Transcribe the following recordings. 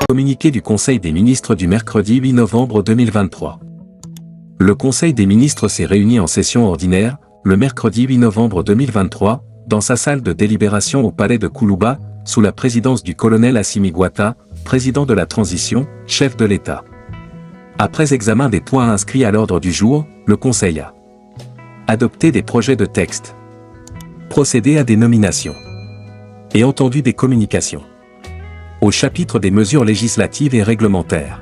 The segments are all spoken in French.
Communiqué du Conseil des ministres du mercredi 8 novembre 2023. Le Conseil des ministres s'est réuni en session ordinaire, le mercredi 8 novembre 2023, dans sa salle de délibération au palais de Koulouba, sous la présidence du colonel Assimi Goïta, président de la transition, chef de l'État. Après examen des points inscrits à l'ordre du jour, le Conseil a adopté des projets de texte, procédé à des nominations et entendu des communications. Au chapitre des mesures législatives et réglementaires.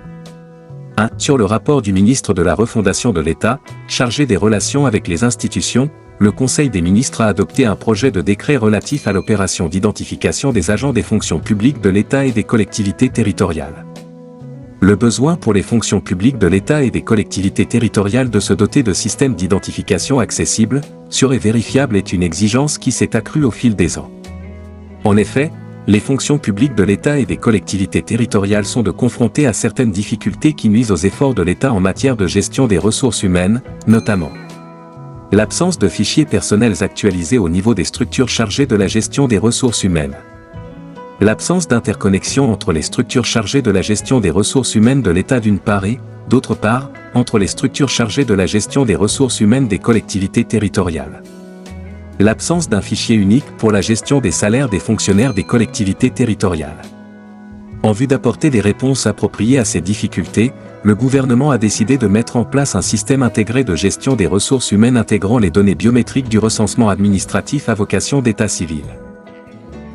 1. Sur le rapport du ministre de la Refondation de l'État, chargé des relations avec les institutions, le Conseil des ministres a adopté un projet de décret relatif à l'opération d'identification des agents des fonctions publiques de l'État et des collectivités territoriales. Le besoin pour les fonctions publiques de l'État et des collectivités territoriales de se doter de systèmes d'identification accessibles, sûrs et vérifiables est une exigence qui s'est accrue au fil des ans. En effet, les fonctions publiques de l'État et des collectivités territoriales sont confrontées à certaines difficultés qui nuisent aux efforts de l'État en matière de gestion des ressources humaines, notamment l'absence de fichiers personnels actualisés au niveau des structures chargées de la gestion des ressources humaines. L'absence d'interconnexion entre les structures chargées de la gestion des ressources humaines de l'État d'une part et, d'autre part, entre les structures chargées de la gestion des ressources humaines des collectivités territoriales. L'absence d'un fichier unique pour la gestion des salaires des fonctionnaires des collectivités territoriales. En vue d'apporter des réponses appropriées à ces difficultés, le gouvernement a décidé de mettre en place un système intégré de gestion des ressources humaines intégrant les données biométriques du recensement administratif à vocation d'état civil.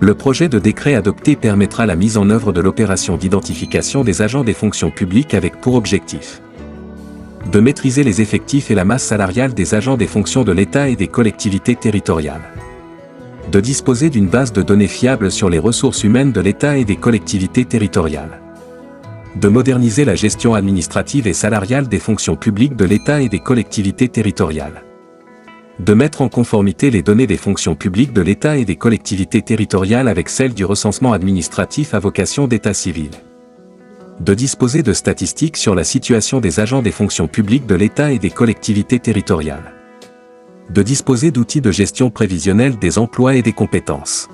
Le projet de décret adopté permettra la mise en œuvre de l'opération d'identification des agents des fonctions publiques avec pour objectif de maîtriser les effectifs et la masse salariale des agents des fonctions de l'État et des collectivités territoriales. De disposer d'une base de données fiable sur les ressources humaines de l'État et des collectivités territoriales. De moderniser la gestion administrative et salariale des fonctions publiques de l'État et des collectivités territoriales. De mettre en conformité les données des fonctions publiques de l'État et des collectivités territoriales avec celles du recensement administratif à vocation d'état civil. De disposer de statistiques sur la situation des agents des fonctions publiques de l'État et des collectivités territoriales. De disposer d'outils de gestion prévisionnelle des emplois et des compétences.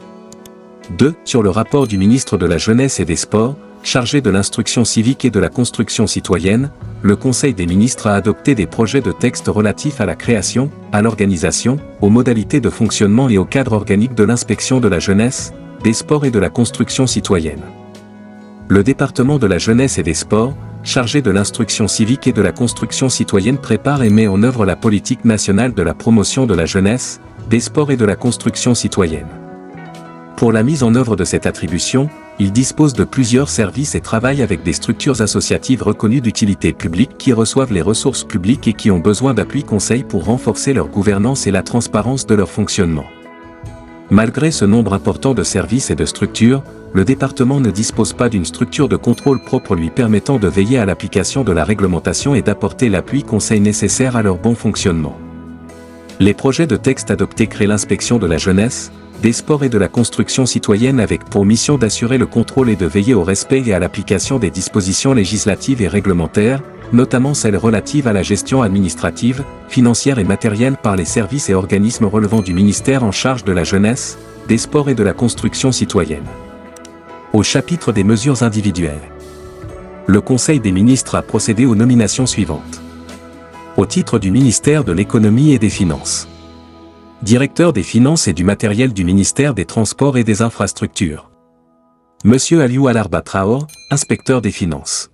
2. Sur le rapport du ministre de la Jeunesse et des Sports, chargé de l'instruction civique et de la construction citoyenne, le Conseil des ministres a adopté des projets de texte relatifs à la création, à l'organisation, aux modalités de fonctionnement et au cadre organique de l'inspection de la jeunesse, des sports et de la construction citoyenne. Le département de la jeunesse et des sports, chargé de l'instruction civique et de la construction citoyenne prépare et met en œuvre la politique nationale de la promotion de la jeunesse, des sports et de la construction citoyenne. Pour la mise en œuvre de cette attribution, il dispose de plusieurs services et travaille avec des structures associatives reconnues d'utilité publique qui reçoivent les ressources publiques et qui ont besoin d'appui conseil pour renforcer leur gouvernance et la transparence de leur fonctionnement. Malgré ce nombre important de services et de structures, le département ne dispose pas d'une structure de contrôle propre lui permettant de veiller à l'application de la réglementation et d'apporter l'appui conseil nécessaire à leur bon fonctionnement. Les projets de texte adoptés créent l'inspection de la jeunesse, des sports et de la construction citoyenne avec pour mission d'assurer le contrôle et de veiller au respect et à l'application des dispositions législatives et réglementaires, notamment celles relatives à la gestion administrative, financière et matérielle par les services et organismes relevant du ministère en charge de la jeunesse, des sports et de la construction citoyenne. Au chapitre des mesures individuelles. Le Conseil des ministres a procédé aux nominations suivantes. Au titre du ministère de l'Économie et des Finances. Directeur des Finances et du Matériel du ministère des Transports et des Infrastructures. Monsieur Aliou Alarba Traor, inspecteur des Finances.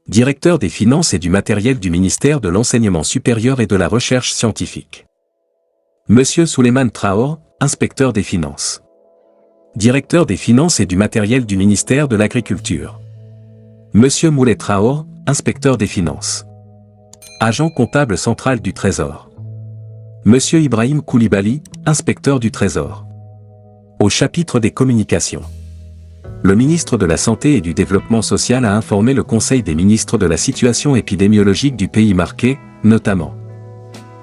Directeur des Finances et du Matériel du ministère de l'Enseignement supérieur et de la Recherche scientifique. Monsieur Souleymane Traor, inspecteur des Finances. Directeur des Finances et du Matériel du ministère de l'Agriculture. Monsieur Moulay Traor, inspecteur des Finances. Agent comptable central du Trésor. Monsieur Ibrahim Koulibaly, inspecteur du Trésor. Au chapitre des communications. Le ministre de la Santé et du Développement social a informé le Conseil des ministres de la situation épidémiologique du pays marqué, notamment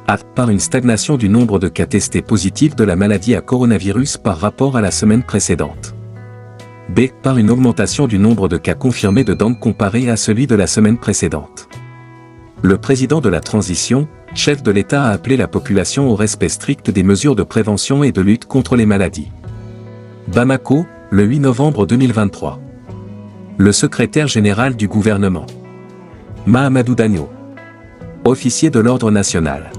a. Par une stagnation du nombre de cas testés positifs de la maladie à coronavirus par rapport à la semaine précédente. B. Par une augmentation du nombre de cas confirmés de dengue comparé à celui de la semaine précédente. Le président de la transition, chef de l'État a appelé la population au respect strict des mesures de prévention et de lutte contre les maladies. Bamako, le 8 novembre 2023. Le secrétaire général du gouvernement. Mahamadou Dagno. Officier de l'Ordre national.